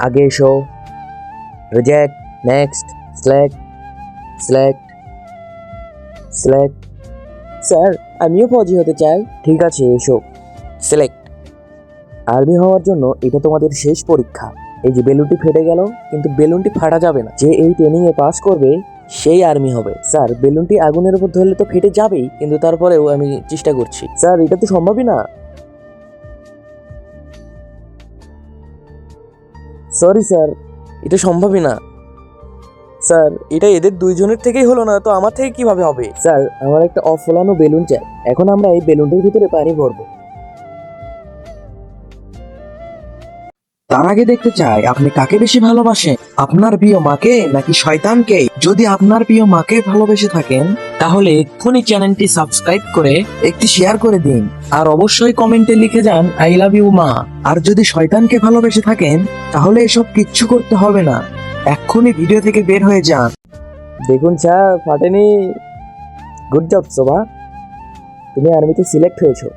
আগে এসো। Reject, next, select, select, select. Sir, আমিও ফৌজি হতে চাই। ঠিক আছে, এসো। সিলেক্ট। আর্মি হওয়ার জন্য এটা তোমাদের শেষ পরীক্ষা। এই যে বেলুনটি ফেটে গেল, কিন্তু বেলুনটি ফাটা যাবে না। যে এই ট্রেনিং এ পাস করবে সেই আর্মি হবে। স্যার, বেলুনটি আগুনের উপর ধরলে তো ফেটে যাবেই, কিন্তু তারপরেও আমি চেষ্টা করছি। স্যার, এটা তো সম্ভবই না। সরি স্যার, এটা সম্ভবই না। স্যার, এটা এদের দুইজনের থেকেই হলো না, তো আমার থেকে কিভাবে হবে? স্যার, আমার একটা অফলানো বেলুন চাই। এখন আমরা এই বেলুনটির ভিতরে পানি ভরবো। তার আগে দেখতে চাই আপনি কাকে বেশি ভালোবাসেন, আপনার প্রিয় মাকে নাকি শয়তানকে? যদি আপনার প্রিয় মাকে ভালোবেসে থাকেন তাহলে এক্ষুনি চ্যানেলটি সাবস্ক্রাইব করে একটি শেয়ার করে দিন, আর অবশ্যই কমেন্টে লিখে যান আই লাভ ইউ মা। আর যদি শয়তানকে ভালোবেসে থাকেন তাহলে এসব কিচ্ছু করতে হবে না, এক্ষুনি ভিডিও থেকে বের হয়ে যান। দেখুন স্যার, ফাটেনি। গুড জব শোভা, তুমি আর্মিতে সিলেক্ট হয়েছো।